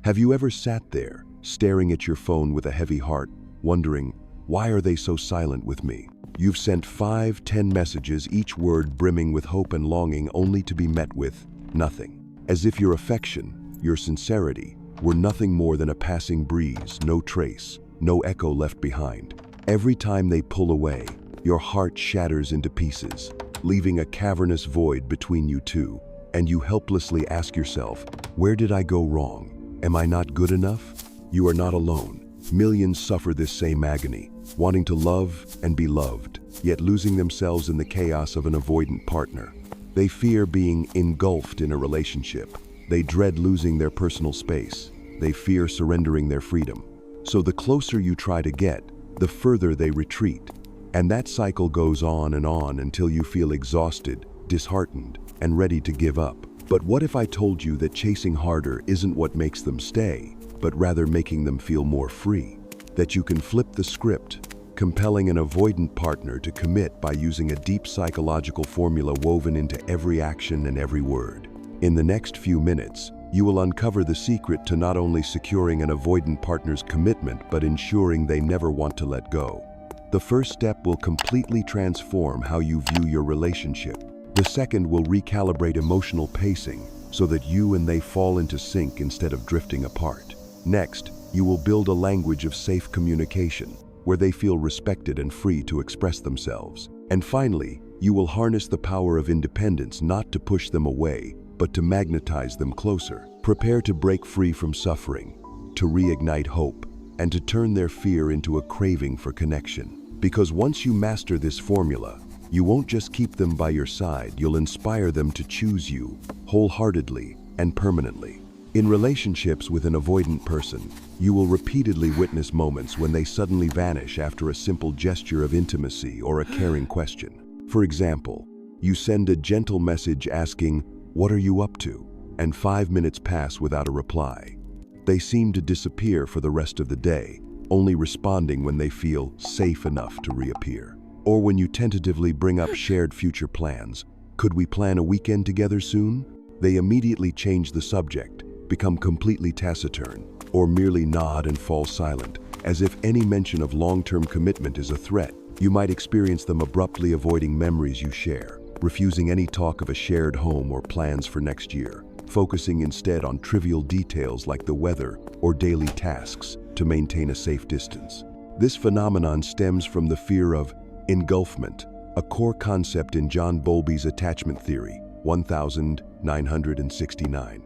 Have you ever sat there, staring at your phone with a heavy heart, wondering, why are they so silent with me? You've sent 5, 10 messages, each word brimming with hope and longing, only to be met with nothing. As if your affection, your sincerity, were nothing more than a passing breeze, no trace, no echo left behind. Every time they pull away, your heart shatters into pieces, leaving a cavernous void between you two, and you helplessly ask yourself, where did I go wrong? Am I not good enough? You are not alone. Millions suffer this same agony, wanting to love and be loved, yet losing themselves in the chaos of an avoidant partner. They fear being engulfed in a relationship. They dread losing their personal space. They fear surrendering their freedom. So the closer you try to get, the further they retreat. And that cycle goes on until you feel exhausted, disheartened, and ready to give up. But what if I told you that chasing harder isn't what makes them stay, but rather making them feel more free? That you can flip the script, compelling an avoidant partner to commit by using a deep psychological formula woven into every action and every word. In the next few minutes, you will uncover the secret to not only securing an avoidant partner's commitment, but ensuring they never want to let go. The first step will completely transform how you view your relationship. The second will recalibrate emotional pacing so that you and they fall into sync instead of drifting apart. Next, you will build a language of safe communication where they feel respected and free to express themselves. And finally, you will harness the power of independence not to push them away, but to magnetize them closer. Prepare to break free from suffering, to reignite hope, and to turn their fear into a craving for connection. Because once you master this formula, you won't just keep them by your side, you'll inspire them to choose you wholeheartedly and permanently. In relationships with an avoidant person, you will repeatedly witness moments when they suddenly vanish after a simple gesture of intimacy or a caring question. For example, you send a gentle message asking, "What are you up to?" and 5 minutes pass without a reply. They seem to disappear for the rest of the day, only responding when they feel safe enough to reappear. Or when you tentatively bring up shared future plans, "Could we plan a weekend together soon?" They immediately change the subject, become completely taciturn, or merely nod and fall silent, as if any mention of long-term commitment is a threat. You might experience them abruptly avoiding memories you share, refusing any talk of a shared home or plans for next year, focusing instead on trivial details like the weather or daily tasks to maintain a safe distance. This phenomenon stems from the fear of engulfment, a core concept in John Bowlby's attachment theory, 1969.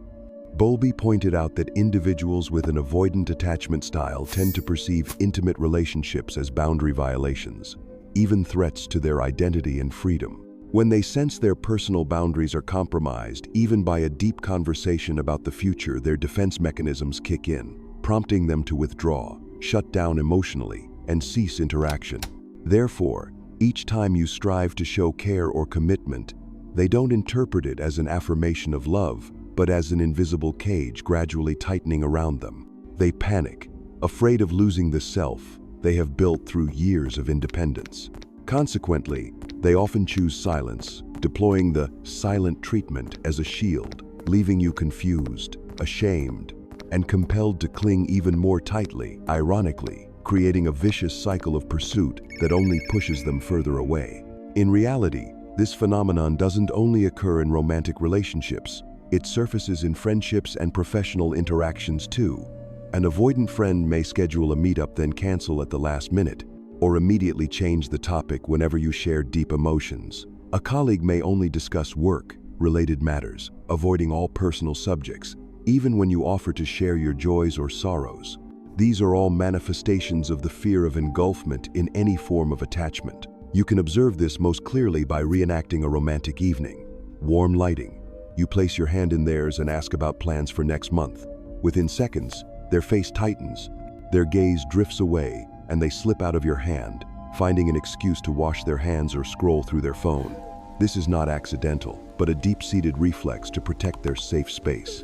Bowlby pointed out that individuals with an avoidant attachment style tend to perceive intimate relationships as boundary violations, even threats to their identity and freedom. When they sense their personal boundaries are compromised, even by a deep conversation about the future, their defense mechanisms kick in, prompting them to withdraw, shut down emotionally, and cease interaction. Therefore, each time you strive to show care or commitment, they don't interpret it as an affirmation of love, but as an invisible cage gradually tightening around them. They panic, afraid of losing the self they have built through years of independence. Consequently, they often choose silence, deploying the silent treatment as a shield, leaving you confused, ashamed, and compelled to cling even more tightly, ironically, creating a vicious cycle of pursuit that only pushes them further away. In reality, this phenomenon doesn't only occur in romantic relationships. It surfaces in friendships and professional interactions too. An avoidant friend may schedule a meetup then cancel at the last minute, or immediately change the topic whenever you share deep emotions. A colleague may only discuss work-related matters, avoiding all personal subjects, even when you offer to share your joys or sorrows. These are all manifestations of the fear of engulfment in any form of attachment. You can observe this most clearly by reenacting a romantic evening. Warm lighting. You place your hand in theirs and ask about plans for next month. Within seconds, their face tightens, their gaze drifts away, and they slip out of your hand, finding an excuse to wash their hands or scroll through their phone. This is not accidental, but a deep-seated reflex to protect their safe space.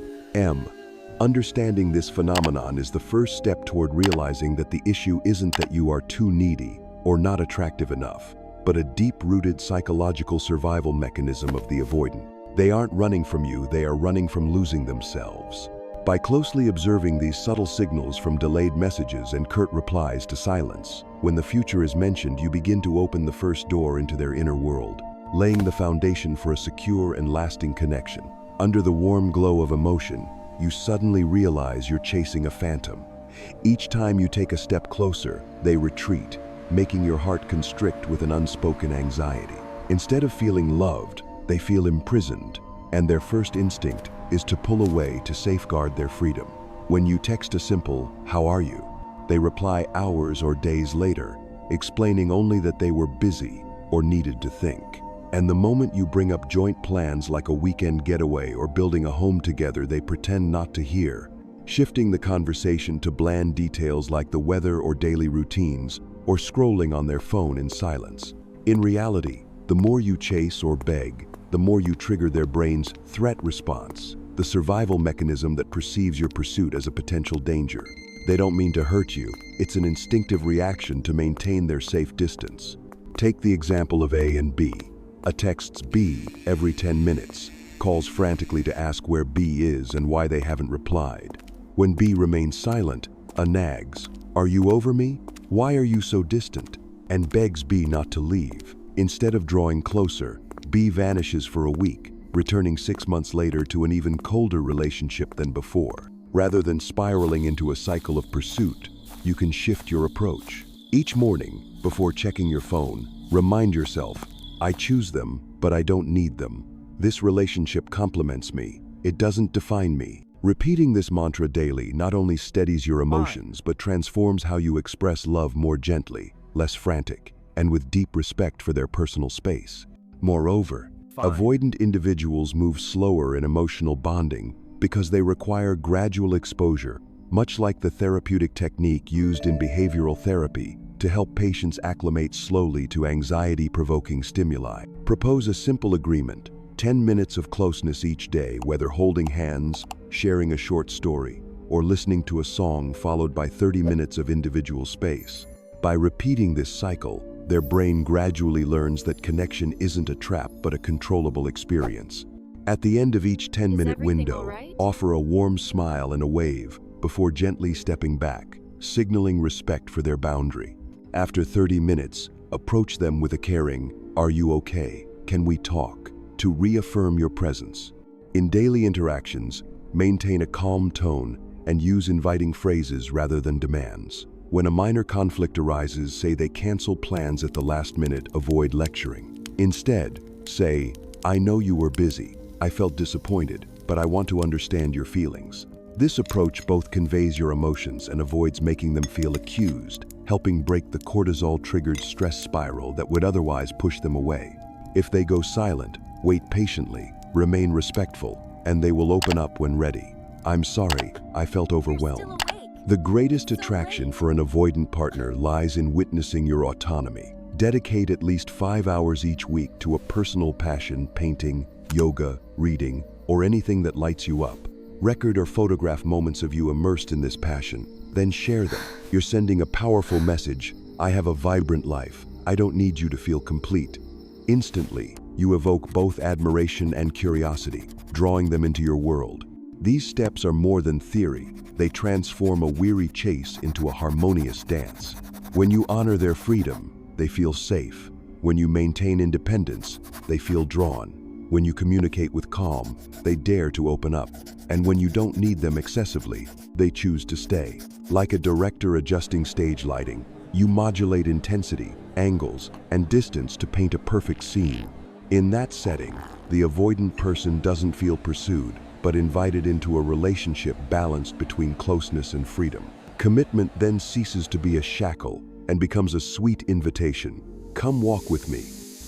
Understanding this phenomenon is the first step toward realizing that the issue isn't that you are too needy or not attractive enough, but a deep-rooted psychological survival mechanism of the avoidant. They aren't running from you, they are running from losing themselves. By closely observing these subtle signals from delayed messages and curt replies to silence, when the future is mentioned, you begin to open the first door into their inner world, laying the foundation for a secure and lasting connection. Under the warm glow of emotion, you suddenly realize you're chasing a phantom. Each time you take a step closer, they retreat, making your heart constrict with an unspoken anxiety. Instead of feeling loved, they feel imprisoned, and their first instinct is to pull away to safeguard their freedom. When you text a simple, "How are you?" they reply hours or days later, explaining only that they were busy or needed to think. And the moment you bring up joint plans like a weekend getaway or building a home together, they pretend not to hear, shifting the conversation to bland details like the weather or daily routines, or scrolling on their phone in silence. In reality, the more you chase or beg, the more you trigger their brain's threat response, the survival mechanism that perceives your pursuit as a potential danger. They don't mean to hurt you, it's an instinctive reaction to maintain their safe distance. Take the example of A and B. A texts B every 10 minutes, calls frantically to ask where B is and why they haven't replied. When B remains silent, A nags, "Are you over me? Why are you so distant?" and begs B not to leave. Instead of drawing closer, B vanishes for a week, returning 6 months later to an even colder relationship than before. Rather than spiraling into a cycle of pursuit, you can shift your approach. Each morning, before checking your phone, remind yourself, "I choose them, but I don't need them. This relationship complements me. It doesn't define me." Repeating this mantra daily not only steadies your emotions, but transforms how you express love more gently, less frantic, and with deep respect for their personal space. Moreover, avoidant individuals move slower in emotional bonding because they require gradual exposure, much like the therapeutic technique used in behavioral therapy to help patients acclimate slowly to anxiety-provoking stimuli. Propose a simple agreement: 10 minutes of closeness each day, whether holding hands, sharing a short story, or listening to a song followed by 30 minutes of individual space. By repeating this cycle, their brain gradually learns that connection isn't a trap but a controllable experience. At the end of each 10-minute window, offer a warm smile and a wave before gently stepping back, signaling respect for their boundary. After 30 minutes, approach them with a caring, "Are you okay? Can we talk?" to reaffirm your presence. In daily interactions, maintain a calm tone and use inviting phrases rather than demands. When a minor conflict arises, say they cancel plans at the last minute, avoid lecturing. Instead, say, "I know you were busy. I felt disappointed, but I want to understand your feelings." This approach both conveys your emotions and avoids making them feel accused, helping break the cortisol-triggered stress spiral that would otherwise push them away. If they go silent, wait patiently, remain respectful, and they will open up when ready. "I'm sorry, I felt overwhelmed." The greatest attraction for an avoidant partner lies in witnessing your autonomy. Dedicate at least 5 hours each week to a personal passion: painting, yoga, reading, or anything that lights you up. Record or photograph moments of you immersed in this passion, then share them. You're sending a powerful message: "I have a vibrant life. I don't need you to feel complete." Instantly, you evoke both admiration and curiosity, drawing them into your world. These steps are more than theory. They transform a weary chase into a harmonious dance. When you honor their freedom, they feel safe. When you maintain independence, they feel drawn. When you communicate with calm, they dare to open up. And when you don't need them excessively, they choose to stay. Like a director adjusting stage lighting, you modulate intensity, angles, and distance to paint a perfect scene. In that setting, the avoidant person doesn't feel pursued, but invited into a relationship balanced between closeness and freedom. Commitment then ceases to be a shackle and becomes a sweet invitation. Come walk with me.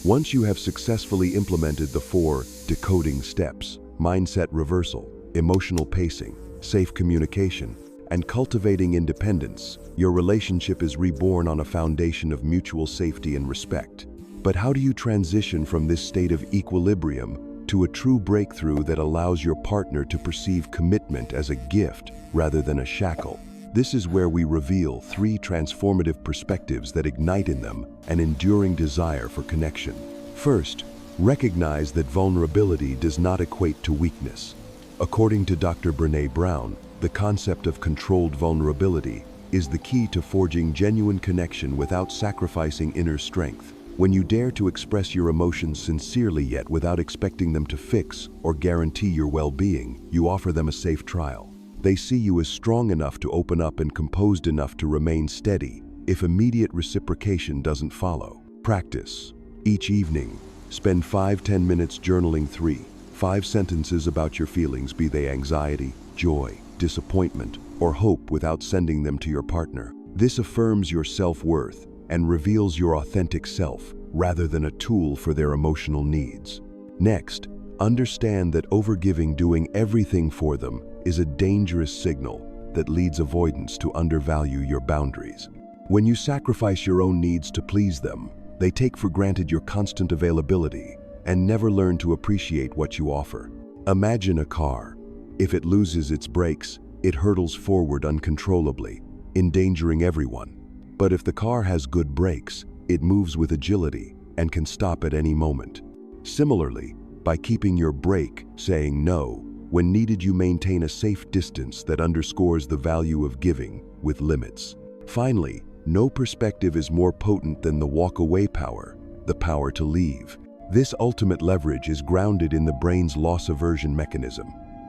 Once you have successfully implemented the 4 decoding steps: mindset reversal, emotional pacing, safe communication, and cultivating independence, your relationship is reborn on a foundation of mutual safety and respect. But how do you transition from this state of equilibrium to a true breakthrough that allows your partner to perceive commitment as a gift rather than a shackle? This is where we reveal 3 transformative perspectives that ignite in them an enduring desire for connection. First, recognize that vulnerability does not equate to weakness. According to Dr. Brené Brown, The concept of controlled vulnerability is the key to forging genuine connection without sacrificing inner strength. When you dare to express your emotions sincerely yet without expecting them to fix or guarantee your well-being, you offer them a safe trial. They see you as strong enough to open up and composed enough to remain steady if immediate reciprocation doesn't follow. Practice. Each evening, spend 5-10 minutes journaling 3-5 sentences about your feelings, be they anxiety, joy, disappointment, or hope, without sending them to your partner. This affirms your self-worth and reveals your authentic self rather than a tool for their emotional needs. Next, understand that overgiving, doing everything for them, is a dangerous signal that leads avoidants to undervalue your boundaries. When you sacrifice your own needs to please them, they take for granted your constant availability and never learn to appreciate what you offer. Imagine a car. If it loses its brakes, it hurtles forward uncontrollably, endangering everyone. But if the car has good brakes, it moves with agility and can stop at any moment. Similarly, by keeping your brake, saying no when needed, you maintain a safe distance that underscores the value of giving with limits. Finally, no perspective is more potent than the walk-away power, the power to leave. This ultimate leverage is grounded in the brain's loss aversion mechanism.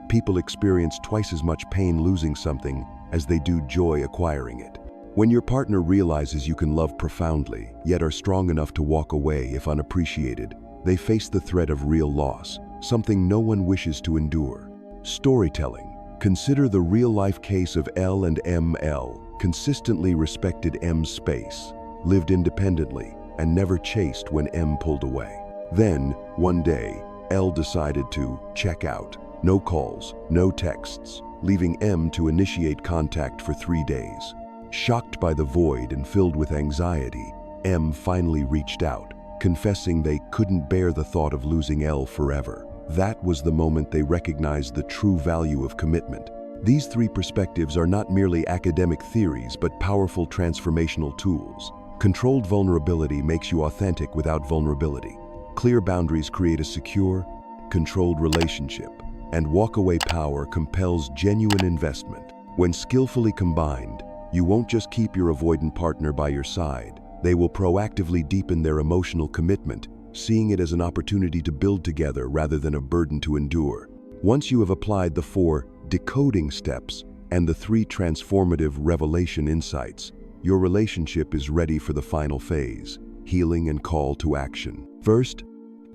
People experience twice as much pain losing something as they do joy acquiring it. When your partner realizes you can love profoundly, yet are strong enough to walk away if unappreciated, they face the threat of real loss, something no one wishes to endure. Storytelling. Consider the real-life case of L and M. L consistently respected M's space, lived independently, and never chased when M pulled away. Then, one day, L decided to check out. No calls, no texts, leaving M to initiate contact for 3 days. Shocked by the void and filled with anxiety, M finally reached out, confessing they couldn't bear the thought of losing L forever. That was the moment they recognized the true value of commitment. These 3 perspectives are not merely academic theories, but powerful transformational tools. Controlled vulnerability makes you authentic without vulnerability. Clear boundaries create a secure, controlled relationship, and walk-away power compels genuine investment. When skillfully combined, you won't just keep your avoidant partner by your side. They will proactively deepen their emotional commitment, seeing it as an opportunity to build together rather than a burden to endure. Once you have applied the 4 decoding steps and the 3 transformative revelation insights, your relationship is ready for the final phase, healing and call to action. First,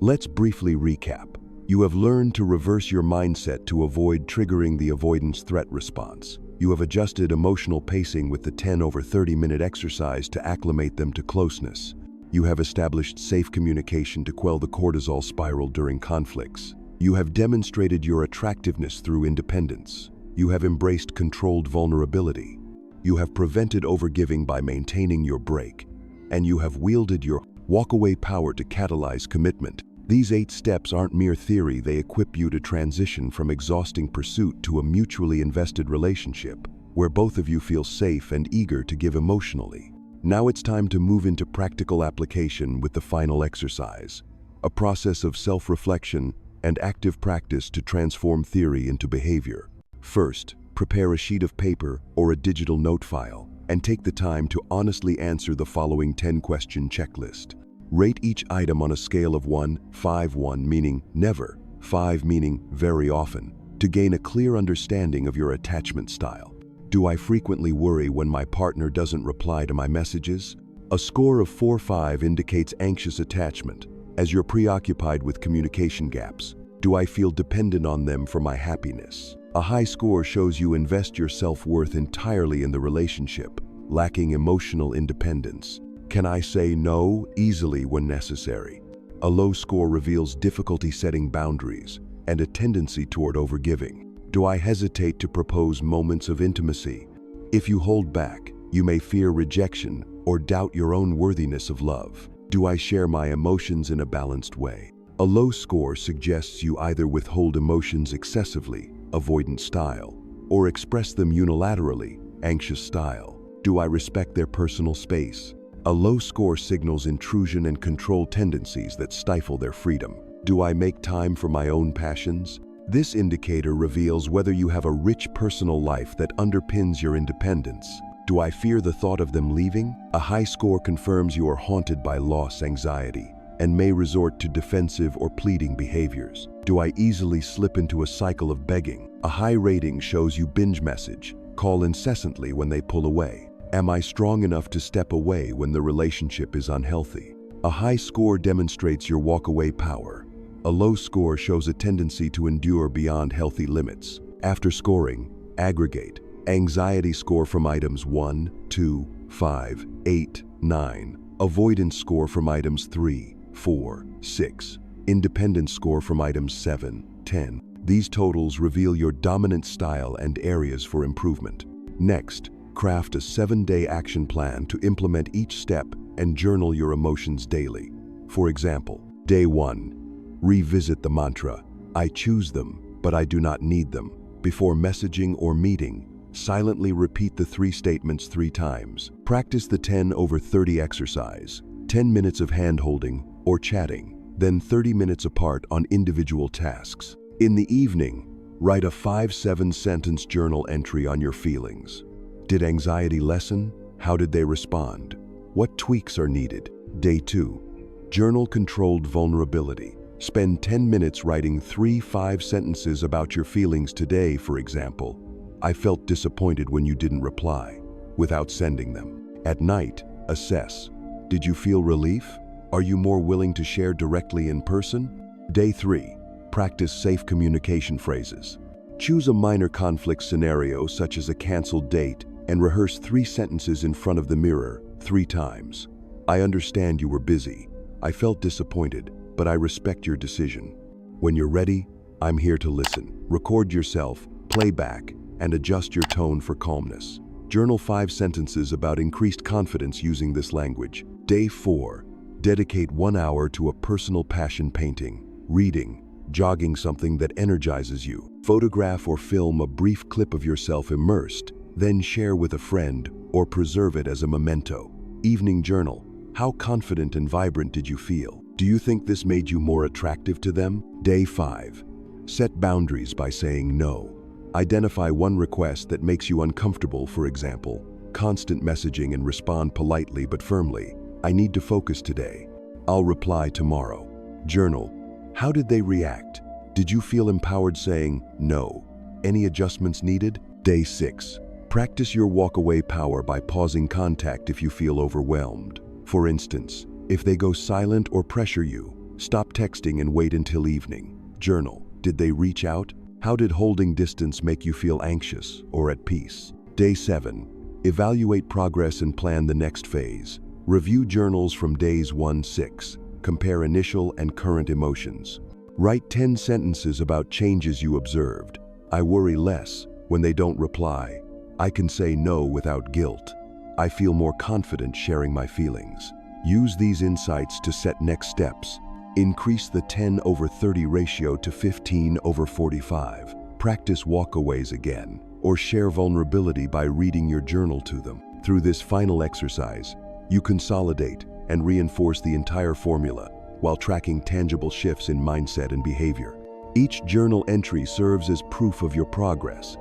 let's briefly recap. You have learned to reverse your mindset to avoid triggering the avoidance threat response. You have adjusted emotional pacing with the 10/30-minute exercise to acclimate them to closeness. You have established safe communication to quell the cortisol spiral during conflicts. You have demonstrated your attractiveness through independence. You have embraced controlled vulnerability. You have prevented overgiving by maintaining your brake. And you have wielded your walk-away power to catalyze commitment. These 8 steps aren't mere theory, they equip you to transition from exhausting pursuit to a mutually invested relationship, where both of you feel safe and eager to give emotionally. Now it's time to move into practical application with the final exercise, a process of self-reflection and active practice to transform theory into behavior. First, prepare a sheet of paper or a digital note file and take the time to honestly answer the following 10-question checklist. Rate each item on a scale of 1-5, 1 meaning never, 5 meaning very often, to gain a clear understanding of your attachment style. Do I frequently worry when my partner doesn't reply to my messages? A score of 4-5 indicates anxious attachment, as you're preoccupied with communication gaps. Do I feel dependent on them for my happiness? A high score shows you invest your self-worth entirely in the relationship, lacking emotional independence. Can I say no easily when necessary? A low score reveals difficulty setting boundaries and a tendency toward overgiving. Do I hesitate to propose moments of intimacy? If you hold back, you may fear rejection or doubt your own worthiness of love. Do I share my emotions in a balanced way? A low score suggests you either withhold emotions excessively, avoidant style, or express them unilaterally, anxious style. Do I respect their personal space? A low score signals intrusion and control tendencies that stifle their freedom. Do I make time for my own passions? This indicator reveals whether you have a rich personal life that underpins your independence. Do I fear the thought of them leaving? A high score confirms you are haunted by loss anxiety and may resort to defensive or pleading behaviors. Do I easily slip into a cycle of begging? A high rating shows you binge message, call incessantly when they pull away. Am I strong enough to step away when the relationship is unhealthy? A high score demonstrates your walk-away power. A low score shows a tendency to endure beyond healthy limits. After scoring, aggregate. Anxiety score from items 1, 2, 5, 8, 9. Avoidance score from items 3, 4, 6. Independence score from items 7, 10. These totals reveal your dominant style and areas for improvement. Next, craft a 7-day action plan to implement each step and journal your emotions daily. For example, Day 1. Revisit the mantra, I choose them, but I do not need them. Before messaging or meeting, silently repeat the 3 statements 3 times. Practice the 10/30 exercise, 10 minutes of hand-holding or chatting, then 30 minutes apart on individual tasks. In the evening, write a 5-7 sentence journal entry on your feelings. Did anxiety lessen? How did they respond? What tweaks are needed? Day 2. Journal controlled vulnerability. Spend 10 minutes writing 3-5 sentences about your feelings today, for example. I felt disappointed when you didn't reply, without sending them. At night, assess. Did you feel relief? Are you more willing to share directly in person? Day 3. Practice safe communication phrases. Choose a minor conflict scenario such as a canceled date and rehearse 3 sentences in front of the mirror 3 times. I understand you were busy. I felt disappointed, but I respect your decision. When you're ready, I'm here to listen. Record yourself, play back, and adjust your tone for calmness. Journal 5 sentences about increased confidence using this language. Day 4. Dedicate 1 hour to a personal passion: painting, reading, jogging, something that energizes you. Photograph or film a brief clip of yourself immersed, then share with a friend or preserve it as a memento. Evening journal. How confident and vibrant did you feel? Do you think this made you more attractive to them? Day 5. Set boundaries by saying no. Identify one request that makes you uncomfortable, for example, constant messaging, and respond politely but firmly. I need to focus today. I'll reply tomorrow. Journal. How did they react? Did you feel empowered saying no? Any adjustments needed? Day 6. Practice your walk-away power by pausing contact if you feel overwhelmed. For instance, if they go silent or pressure you, stop texting and wait until evening. Journal. Did they reach out? How did holding distance make you feel anxious or at peace? Day 7. Evaluate progress and plan the next phase. Review journals from days 1-6. Compare initial and current emotions. Write 10 sentences about changes you observed. I worry less when they don't reply. I can say no without guilt. I feel more confident sharing my feelings. Use these insights to set next steps. Increase the 10/30 ratio to 15/45. Practice walkaways again, or share vulnerability by reading your journal to them. Through this final exercise, you consolidate and reinforce the entire formula while tracking tangible shifts in mindset and behavior. Each journal entry serves as proof of your progress.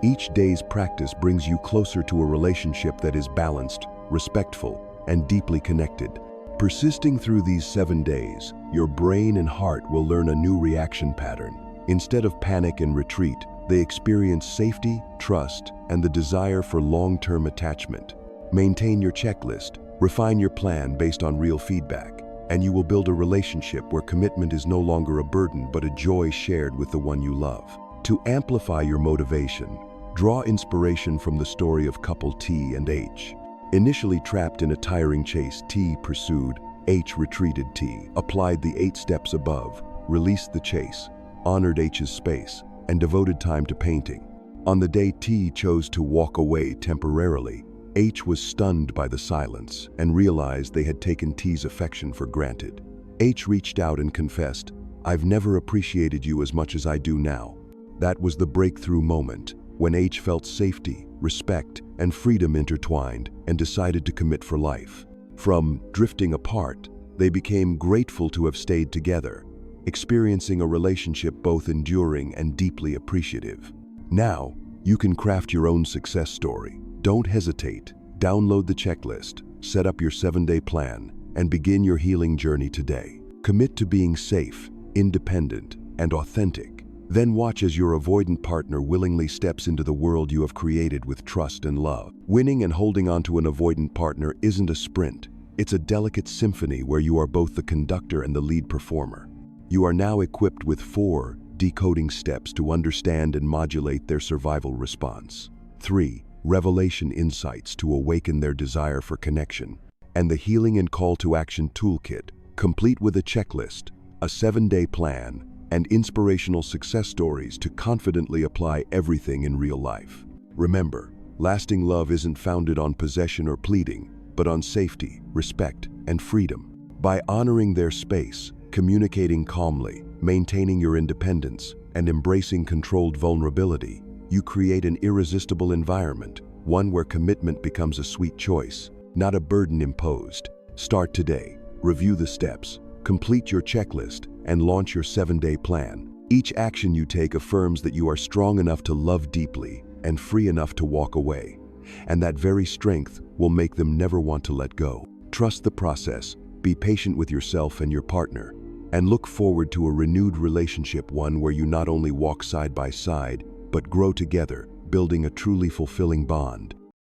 Each day's practice brings you closer to a relationship that is balanced, respectful, and deeply connected. Persisting through these 7 days, your brain and heart will learn a new reaction pattern. Instead of panic and retreat, they experience safety, trust, and the desire for long-term attachment. Maintain your checklist, refine your plan based on real feedback, and you will build a relationship where commitment is no longer a burden but a joy shared with the one you love. To amplify your motivation, draw inspiration from the story of couple T and H. Initially trapped in a tiring chase, T pursued, H retreated. T applied the 8 steps above, released the chase, honored H's space, and devoted time to painting. On the day T chose to walk away temporarily, H was stunned by the silence and realized they had taken T's affection for granted. H reached out and confessed, "I've never appreciated you as much as I do now." That was the breakthrough moment, when H felt safety, respect, and freedom intertwined and decided to commit for life. From drifting apart, they became grateful to have stayed together. experiencing a relationship both enduring and deeply appreciative. Now, you can craft your own success story. Don't hesitate. Download the checklist, set up your 7-day plan, and begin your healing journey today. Commit to being safe, independent, and authentic. Then watch as your avoidant partner willingly steps into the world you have created with trust and love. Winning and holding on to an avoidant partner isn't a sprint. It's a delicate symphony where you are both the conductor and the lead performer. You are now equipped with 4 decoding steps to understand and modulate their survival response. 3. Revelation insights to awaken their desire for connection. And the Healing and Call to Action Toolkit, complete with a checklist, a 7-day plan, and inspirational success stories to confidently apply everything in real life. Remember, lasting love isn't founded on possession or pleading, but on safety, respect, and freedom. By honoring their space, communicating calmly, maintaining your independence, and embracing controlled vulnerability, you create an irresistible environment, one where commitment becomes a sweet choice, not a burden imposed. Start today. Review the steps, complete your checklist, and launch your 7-day plan. Each action you take affirms that you are strong enough to love deeply and free enough to walk away. And that very strength will make them never want to let go. Trust the process, be patient with yourself and your partner, and look forward to a renewed relationship, one where you not only walk side by side, but grow together, building a truly fulfilling bond.